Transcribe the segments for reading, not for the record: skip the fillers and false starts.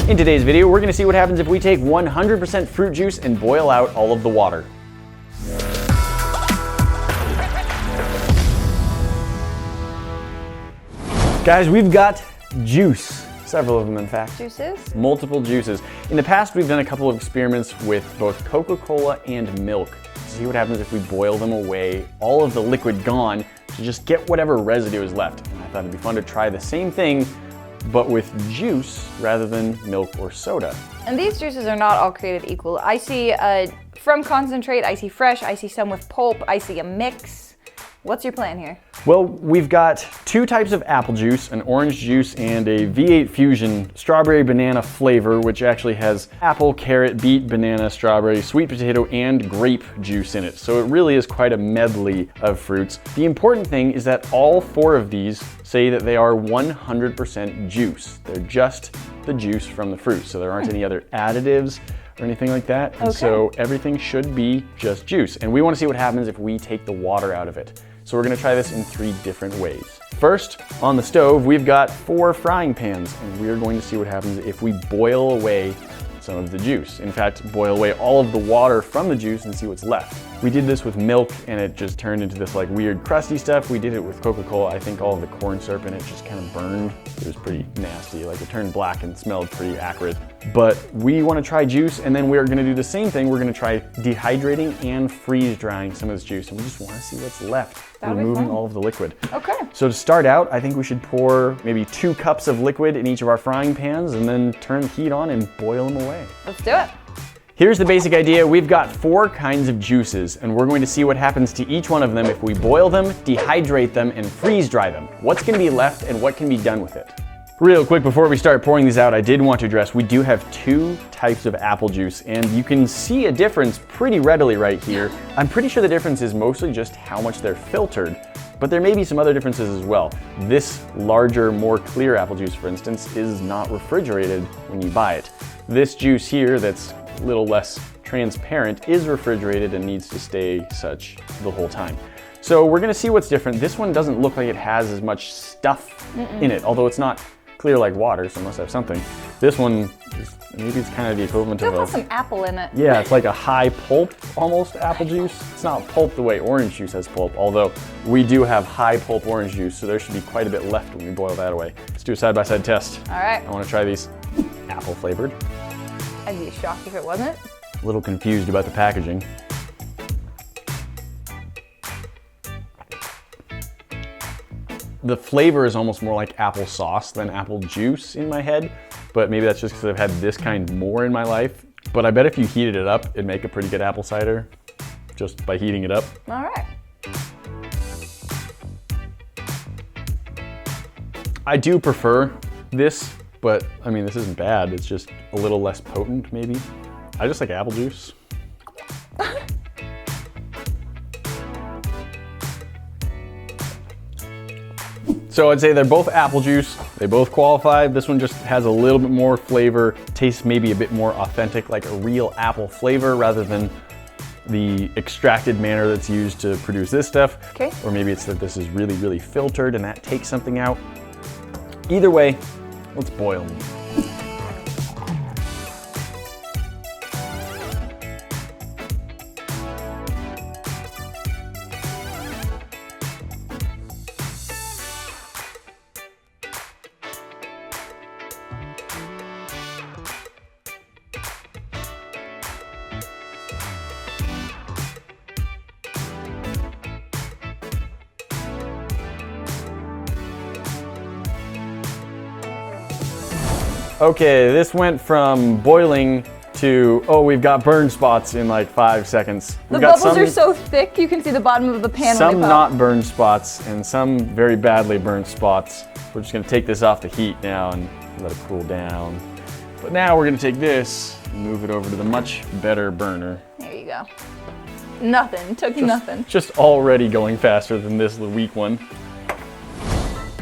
In today's video, we're gonna see what happens if we take 100% fruit juice and boil out all of the water. Guys, we've got juice. Several of them, in fact. Juices? Multiple juices. In the past, we've done a couple of experiments with both Coca-Cola and milk to see what happens if we boil them away, all of the liquid gone, to just get whatever residue is left. And I thought it'd be fun to try the same thing, but with juice rather than milk or soda. And these juices are not all created equal. I see from concentrate, I see fresh, I see some with pulp, I see a mix. What's your plan here? Well, we've got two types of apple juice, an orange juice and a V8 Fusion strawberry banana flavor, which actually has apple, carrot, beet, banana, strawberry, sweet potato, and grape juice in it. So it really is quite a medley of fruits. The important thing is that all four of these say that they are 100% juice. They're just the juice from the fruit, so there aren't any other additives or anything like that. And so everything should be just juice. And we want to see what happens if we take the water out of it. So we're gonna try this in 3 different ways. First, on the stove, we've got 4 frying pans, and we're going to see what happens if we boil away some of the juice. In fact, boil away all of the water from the juice and see what's left. We did this with milk and it just turned into this like weird crusty stuff. We did it with Coca-Cola. I think all of the corn syrup in it just kind of burned. It was pretty nasty, like it turned black and smelled pretty acrid. But we want to try juice, and then we're gonna do the same thing. We're gonna try dehydrating and freeze drying some of this juice, and we just wanna see what's left, removing all of the liquid. Okay. So to start out, I think we should pour maybe 2 cups of liquid in each of our frying pans and then turn the heat on and boil them away. Let's do it. Here's the basic idea. We've got 4 kinds of juices, and we're going to see what happens to each one of them if we boil them, dehydrate them, and freeze dry them. What's gonna be left and what can be done with it? Real quick, before we start pouring these out, I did want to address, we do have 2 types of apple juice, and you can see a difference pretty readily right here. I'm pretty sure the difference is mostly just how much they're filtered, but there may be some other differences as well. This larger, more clear apple juice, for instance, is not refrigerated when you buy it. This juice here that's a little less transparent is refrigerated and needs to stay such the whole time. So we're gonna see what's different. This one doesn't look like it has as much stuff in it, although it's not clear like water, so it must have something. This one, maybe it's kind of the equivalent of It has some apple in it. Yeah, it's like a high pulp, almost, apple juice. It's not pulp the way orange juice has pulp, although we do have high pulp orange juice, so there should be quite a bit left when we boil that away. Let's do a side-by-side test. All right. I want to try these apple flavored. I'd be shocked if it wasn't. A little confused about the packaging. The flavor is almost more like applesauce than apple juice in my head, but maybe that's just because I've had this kind more in my life. But I bet if you heated it up, it'd make a pretty good apple cider just by heating it up. All right. I do prefer this, but I mean, this isn't bad. It's just a little less potent, maybe. I just like apple juice. So I'd say they're both apple juice. They both qualify. This one just has a little bit more flavor, tastes maybe a bit more authentic, like a real apple flavor rather than the extracted manner that's used to produce this stuff. Okay. Or maybe it's that this is really, really filtered and that takes something out. Either way, let's boil them. Okay, this went from boiling to, oh, we've got burn spots in like 5 seconds. The bubbles are so thick you can see the bottom of the pan. Some not burned spots and some very badly burned spots. We're just gonna take this off the heat now and let it cool down. But now we're gonna take this and move it over to the much better burner. There you go. Nothing, took nothing. Just already going faster than this weak one.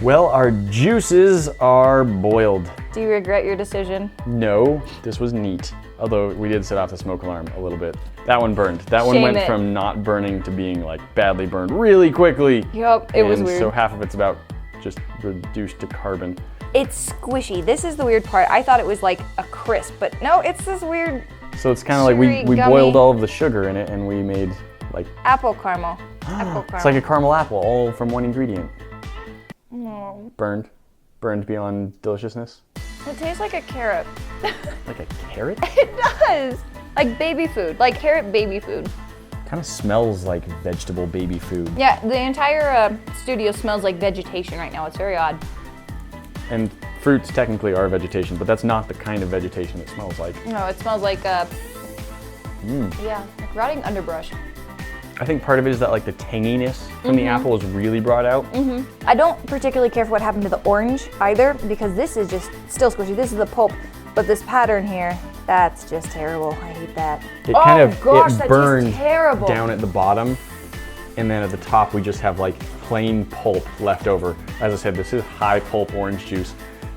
Well, our juices are boiled. Do you regret your decision? No, this was neat. Although we did set off the smoke alarm a little bit. That one burned. That one went from not burning to being like badly burned really quickly. Yup, it was weird. So half of it's about just reduced to carbon. It's squishy. This is the weird part. I thought it was like a crisp, but no, it's this weird So it's kind of like we boiled all of the sugar in it and we made like... apple caramel. Apple caramel. It's like a caramel apple, all from one ingredient. No. Burned beyond deliciousness. It tastes like a carrot. Like a carrot? It does. Like baby food, like carrot baby food. Kind of smells like vegetable baby food. Yeah, the entire studio smells like vegetation right now. It's very odd. And fruits technically are vegetation, but that's not the kind of vegetation it smells like. No, it smells like, yeah, like rotting underbrush. I think part of it is that like the tanginess from the apple is really brought out. I don't particularly care for what happened to the orange either, because this is just still squishy. This is the pulp, but this pattern here, that's just terrible. I hate that. It kind of that burned tastes terrible. down at the bottom, and then at the top we just have like plain pulp left over. As I said, this is high pulp orange juice,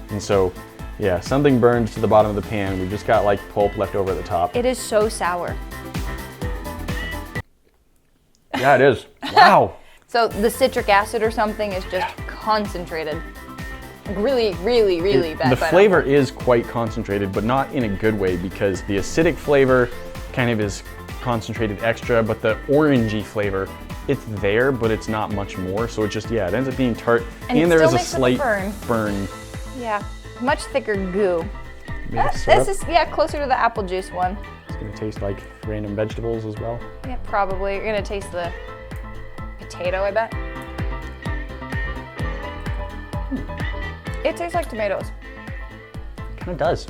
and so yeah, something burned to the bottom of the pan. We've just got like pulp left over at the top. It is so sour. Yeah, it is. Wow. So the citric acid or something is just concentrated. Like really, really, really bad. The flavor is quite concentrated, but not in a good way, because the acidic flavor kind of is concentrated extra, but the orangey flavor, it's there, but it's not much more. So it just, yeah, it ends up being tart, and there is a slight burn. Yeah, much thicker goo. This is, yeah, closer to the apple juice one. It's gonna taste like random vegetables as well. Yeah, probably. You're gonna taste the potato, I bet. It tastes like tomatoes. Kind of does.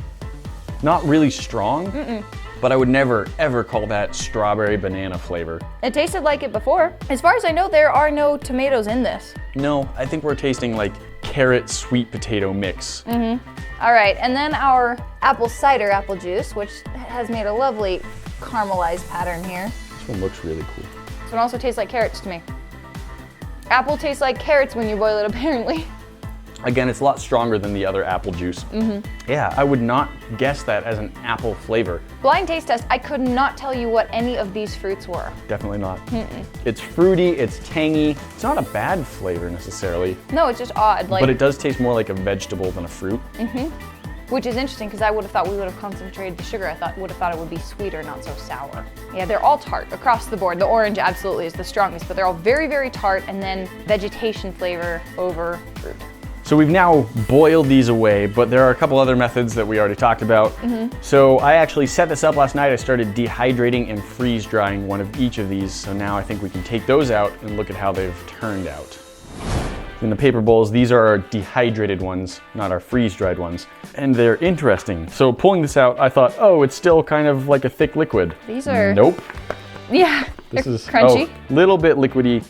Not really strong, but I would never, ever call that strawberry banana flavor. It tasted like it before. As far as I know, there are no tomatoes in this. No, I think we're tasting like carrot sweet potato mix. All right, and then our apple cider apple juice, which has made a lovely caramelized pattern here. This one looks really cool. This one also tastes like carrots to me. Apple tastes like carrots when you boil it, apparently. Again, it's a lot stronger than the other apple juice. Yeah, I would not guess that as an apple flavor. Blind taste test, I could not tell you what any of these fruits were. Definitely not. It's fruity, it's tangy. It's not a bad flavor necessarily. No, it's just odd. But it does taste more like a vegetable than a fruit. Which is interesting, because I would have thought we would have concentrated the sugar. I would have thought it would be sweeter, not so sour. Yeah, they're all tart across the board. The orange absolutely is the strongest, but they're all very, very tart, and then vegetation flavor over fruit. So we've now boiled these away, but there are a couple other methods that we already talked about. So I actually set this up last night. I started dehydrating and freeze drying one of each of these. So now I think we can take those out and look at how they've turned out. In the paper bowls, these are our dehydrated ones, not our freeze-dried ones. And they're interesting. So pulling this out, I thought, oh, it's still kind of like a thick liquid. These are... Nope. Yeah, This is crunchy. Little bit liquidy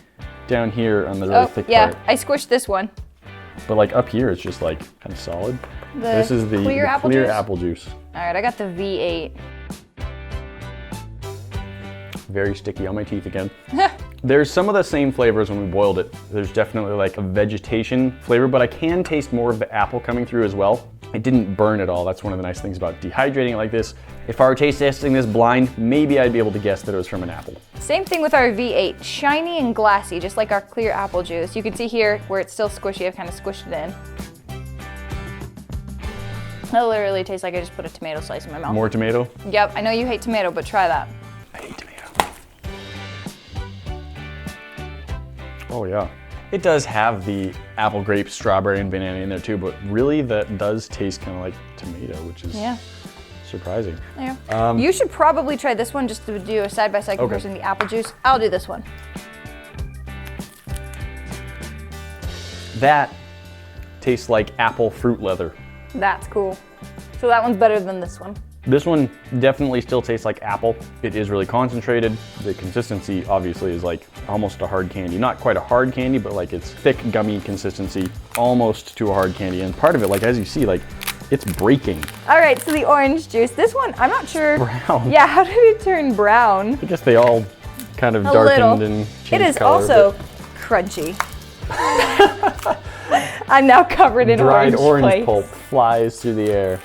down here on the really thick part. I squished this one. But like up here, it's just like kind of solid. This is the clear apple juice? All right, I got the V8. Very sticky on my teeth again. There's some of the same flavors when we boiled it. There's definitely like a vegetation flavor, but I can taste more of the apple coming through as well. It didn't burn at all. That's one of the nice things about dehydrating it like this. If I were taste testing this blind, maybe I'd be able to guess that it was from an apple. Same thing with our V8, shiny and glassy, just like our clear apple juice. You can see here where it's still squishy, I've kind of squished it in. It literally tastes like I just put a tomato slice in my mouth. More tomato? Yep, I know you hate tomato, but try that. I hate tomato. Oh yeah. It does have the apple, grape, strawberry, and banana in there too, but really that does taste kind of like tomato, which is surprising. Yeah. You should probably try this one just to do a side-by-side comparison of the apple juice. I'll do this one. That tastes like apple fruit leather. That's cool. So that one's better than this one. This one definitely still tastes like apple. It is really concentrated. The consistency obviously is like almost a hard candy. Not quite a hard candy, but like it's thick, gummy consistency, almost to a hard candy. And part of it, like as you see, like it's breaking. All right, so the orange juice. This one, I'm not sure. Brown. Yeah, how did it turn brown? I guess they all kind of darkened and changed It is color, also crunchy. I'm now covered in dried orange flakes. pulp flies through the air.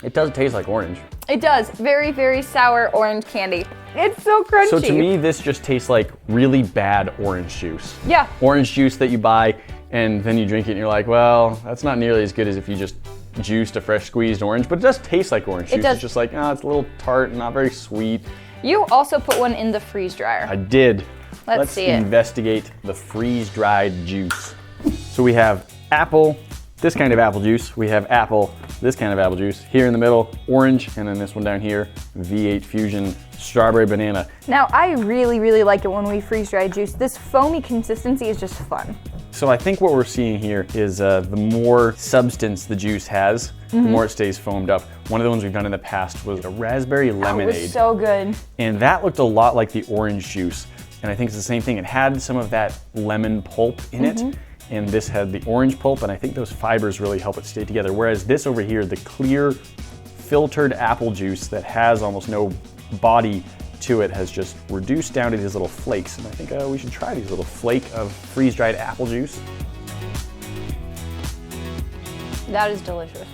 It does taste like orange. It does. Very, very sour orange candy. It's so crunchy. So to me, this just tastes like really bad orange juice. Yeah. Orange juice that you buy and then you drink it and you're like, well, that's not nearly as good as if you just juiced a fresh squeezed orange, but it does taste like orange juice. It does. It's just like, oh, it's a little tart and not very sweet. You also put one in the freeze dryer. I did. Let's see it. Investigate the freeze-dried juice. So we have apple, this kind of apple juice. We have apple, this kind of apple juice. Here in the middle, orange, and then this one down here, V8 Fusion strawberry banana. Now, I really, really like it when we freeze dry juice. This foamy consistency is just fun. So I think what we're seeing here is the more substance the juice has, the more it stays foamed up. One of the ones we've done in the past was a raspberry lemonade. It was so good. And that looked a lot like the orange juice. And I think it's the same thing. It had some of that lemon pulp in it, and this had the orange pulp, and I think those fibers really help it stay together. Whereas this over here, the clear, filtered apple juice that has almost no body to it has just reduced down to these little flakes. And I think we should try these little flake of freeze-dried apple juice. That is delicious.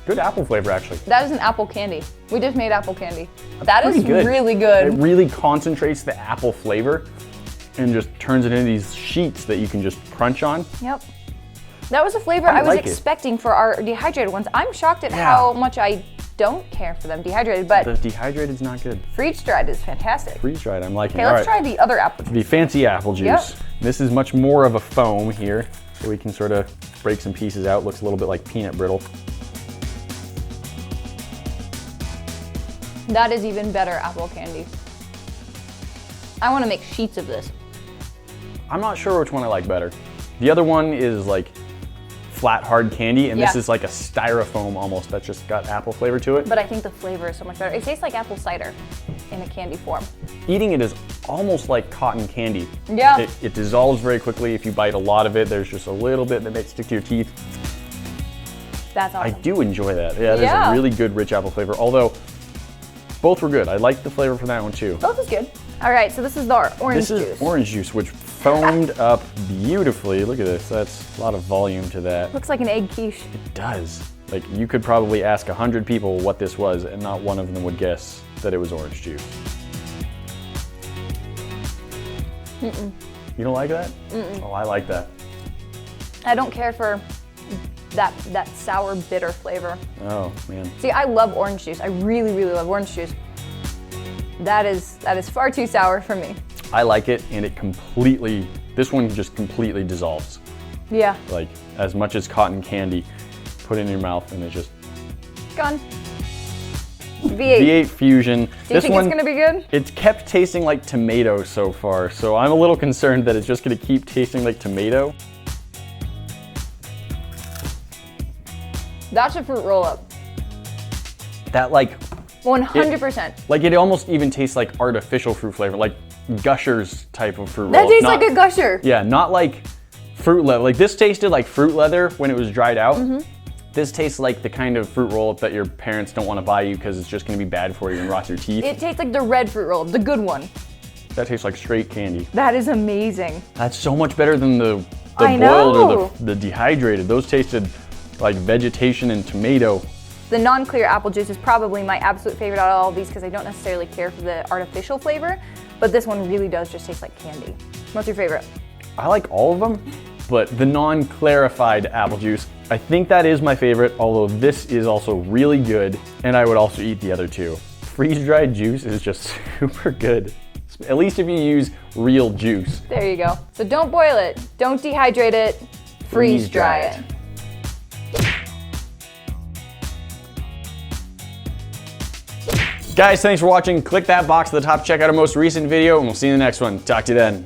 Good apple flavor, actually. That is an apple candy. We just made apple candy. That is Pretty good. really good. It really concentrates the apple flavor and just turns it into these sheets that you can just crunch on. Yep. That was a flavor I was like expecting for our dehydrated ones. I'm shocked at how much I don't care for them dehydrated, but the dehydrated is not good. freeze-dried is fantastic. Freeze-dried, I'm liking it. Okay, let's try the other apple juice. The fancy apple juice. Yep. This is much more of a foam here, so we can sort of break some pieces out. Looks a little bit like peanut brittle. That is even better apple candy. I want to make sheets of this. I'm not sure which one I like better. The other one is like flat, hard candy, and this is like a styrofoam almost that's just got apple flavor to it. But I think the flavor is so much better. It tastes like apple cider in a candy form. Eating it is almost like cotton candy. Yeah. It dissolves very quickly. If you bite a lot of it, there's just a little bit that may stick to your teeth. That's awesome. I do enjoy that. Yeah, there's a really good rich apple flavor, although both were good. I like the flavor from that one too. Both is good. All right, so this is our orange juice. This is orange juice, which foamed up beautifully. Look at this, that's a lot of volume to that. Looks like an egg quiche. It does. Like, you could probably ask 100 people what this was, and not one of them would guess that it was orange juice. You don't like that? Oh, I like that. I don't care for that sour, bitter flavor. Oh, man. See, I love orange juice. I really, really love orange juice. That is far too sour for me. I like it, and it completely, this one just completely dissolves. Yeah. Like, as much as cotton candy, put it in your mouth, and it just... Gone. V8. V8 Fusion. Do you think it's gonna be good? It's kept tasting like tomato so far, so I'm a little concerned that it's just gonna keep tasting like tomato. That's a fruit roll-up. That, like... 100%. Like, it almost even tastes like artificial fruit flavor, like Gushers type of fruit roll. That tastes like a Gusher. Yeah, not like fruit leather. Like, this tasted like fruit leather when it was dried out. This tastes like the kind of fruit roll-up that your parents don't want to buy you because it's just going to be bad for you and rot your teeth. It tastes like the red fruit roll-up, the good one. That tastes like straight candy. That is amazing. That's so much better than the I boiled know. or the dehydrated. Those tasted like vegetation and tomato. The non-clear apple juice is probably my absolute favorite out of all of these because I don't necessarily care for the artificial flavor, but this one really does just taste like candy. What's your favorite? I like all of them, but the non-clarified apple juice, I think that is my favorite, although this is also really good, and I would also eat the other two. Freeze-dried juice is just super good, at least if you use real juice. There you go. So don't boil it, don't dehydrate it, freeze dry it. Guys, thanks for watching. Click that box at the top to check out our most recent video, and we'll see you in the next one. Talk to you then.